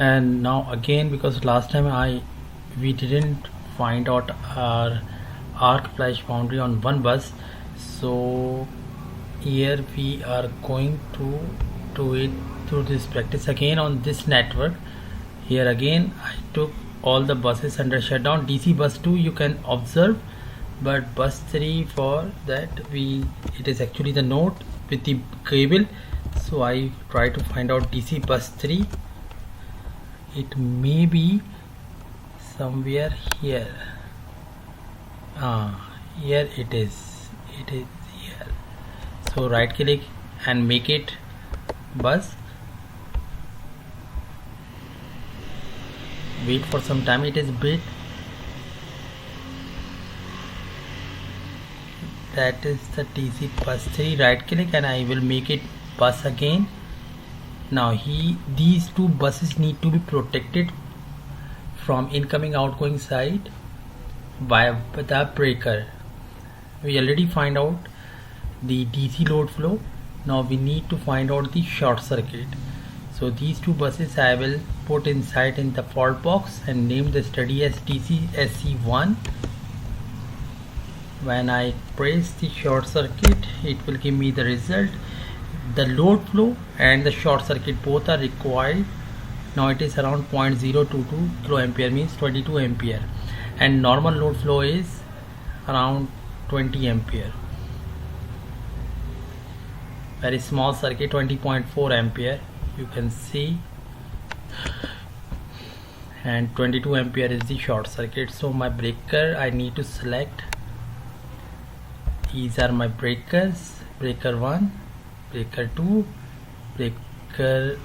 And now again, because last time we didn't find out our arc flash boundary on one bus, so here we are going to do it through this practice again on this network. Here again I took all the buses under shutdown. DC bus 2 you can observe, but bus 3, for that it is actually the node with the cable. So I try to find out DC bus 3. It may be somewhere here. Here it is here. So right click and make it bus. Wait for some time, it is bit. That is the DC bus 3. Right click and I will make it bus again. Now these two buses need to be protected from incoming outgoing side by the breaker. We already find out the DC load flow. Now we need to find out the short circuit. So these two buses I will put inside in the fault box and name the study as DC SC1. When I press the short circuit, it will give me the result. The load flow and the short circuit both are required. Now it is around 0.022 kiloampere, means 22 ampere, and normal load flow is around 20 ampere. Very small circuit, 20.4 ampere you can see, and 22 ampere is the short circuit. So my breaker I need to select. These are my breakers: breaker 1, breaker 2, breaker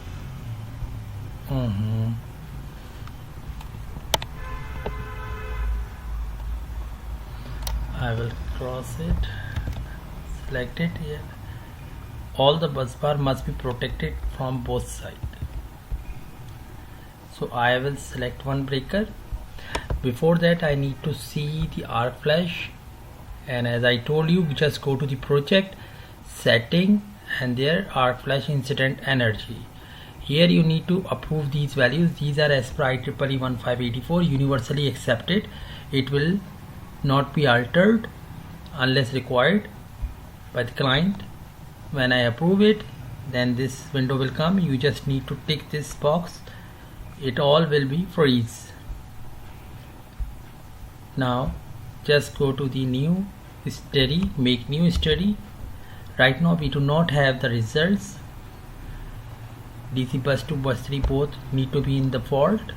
I will cross it, select it here. All the bus bar must be protected from both sides. So I will select one breaker. Before that I need to see the arc flash, and as I told you, just go to the project setting and there arc flash incident energy. Here you need to approve these values. These are as per IEEE 1584, universally accepted. It will not be altered unless required by the client. When I approve it, then this window will come. You just need to tick this box. It all will be freeze. Now just go to the new study, make new study. Right now we do not have the results. DC bus 2, bus 3 both need to be in the fault,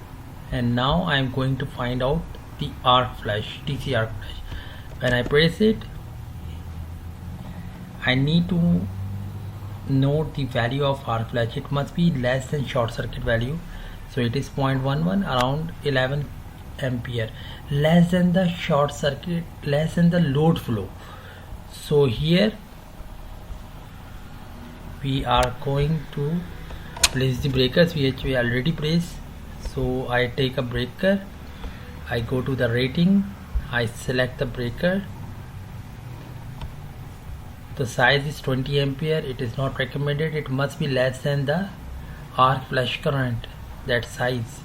and now I am going to find out the arc flash, DC arc flash. When I press it, I need to note the value of arc flash. It must be less than short circuit value, so it is 0.11, around 11 ampere, less than the short circuit, less than the load flow. So here we are going to place the breakers which we already placed. So I take a breaker, I go to the rating, I select the breaker. The size is 20 ampere. It is not recommended. It must be less than the arc flash current, that size.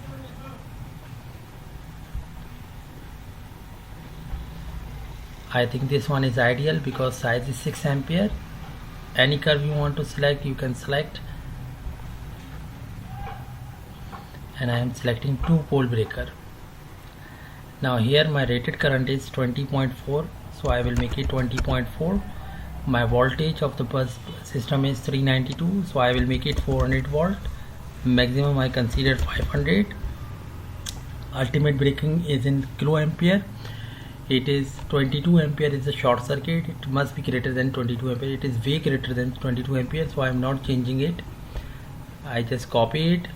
I think this one is ideal because size is 6 ampere. Any curve you want to select, you can select. And I am selecting 2-pole breaker. Now here my rated current is 20.4, so I will make it 20.4. My voltage of the bus system is 392, so I will make it 400 volt. Maximum I consider 500. Ultimate braking is in kiloampere. It is 22 ampere is the short circuit. It must be greater than 22 ampere. It is way greater than 22 ampere, so I am not changing it. I just copy it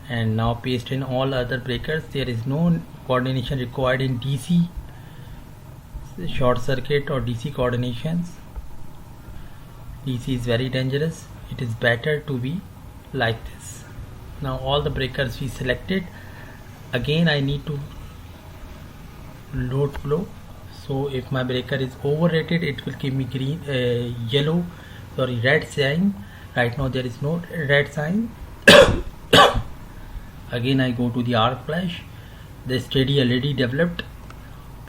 and now paste in all other breakers. There is no coordination required in DC short circuit or DC coordinations. DC is very dangerous. It is better to be like this. Now all the breakers we selected. Again I need to load flow. So if my breaker is overrated, it will give me red sign. Right now there is no red sign. Again I go to the arc flash. The steady LED developed.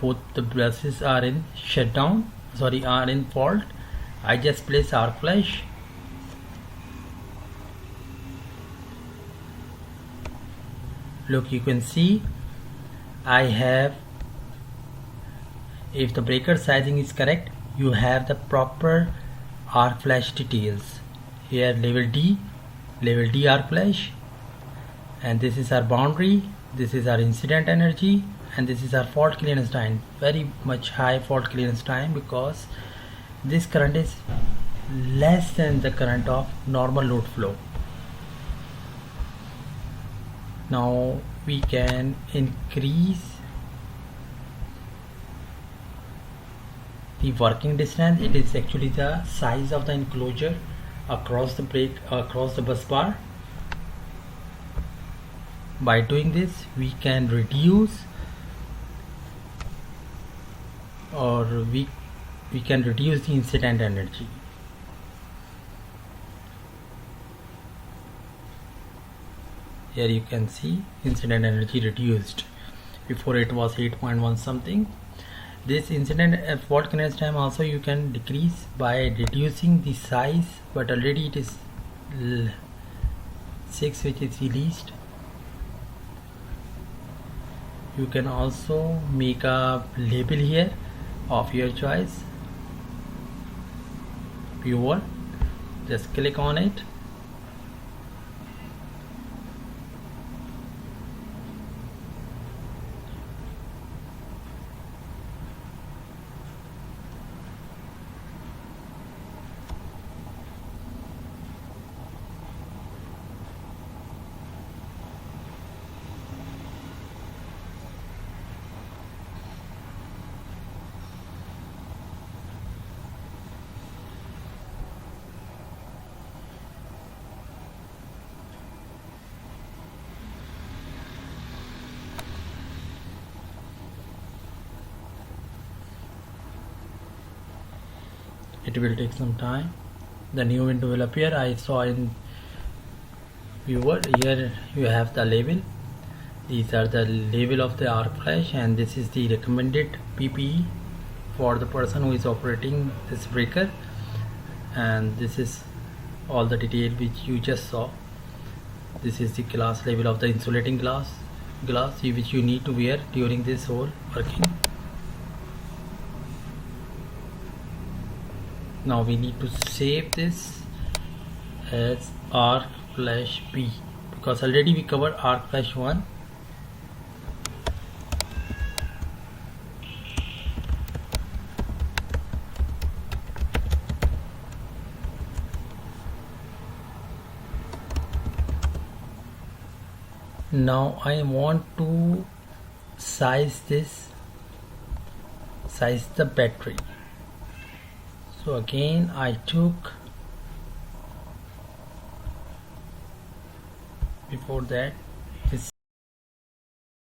Both the buses are in shutdown, are in fault. I just place arc flash. Look, you can see I have, if the breaker sizing is correct, you have the proper arc flash details. Here level D arc flash, and this is our boundary, this is our incident energy, and this is our fault clearance time. Very much high fault clearance time because this current is less than the current of normal load flow. Now we can increase the working distance. It is actually the size of the enclosure across the bus bar. By doing this, we can reduce, or we can reduce the incident energy. Here you can see incident energy reduced. Before it was 8.1 something. This incident fault clearance time also you can decrease by reducing the size, but already it is 6, which is the least. You can also make a label here of your choice. Viewer, just click on it. It will take some time. The new window will appear. I saw in viewer, here you have the label. These are the label of the arc flash, and this is the recommended PPE for the person who is operating this breaker. And this is all the detail which you just saw. This is the glass label of the insulating glass which you need to wear during this whole working. Now we need to save this as arc flash B, because already we covered arc flash 1. Now I want to size the battery. So again I took, before that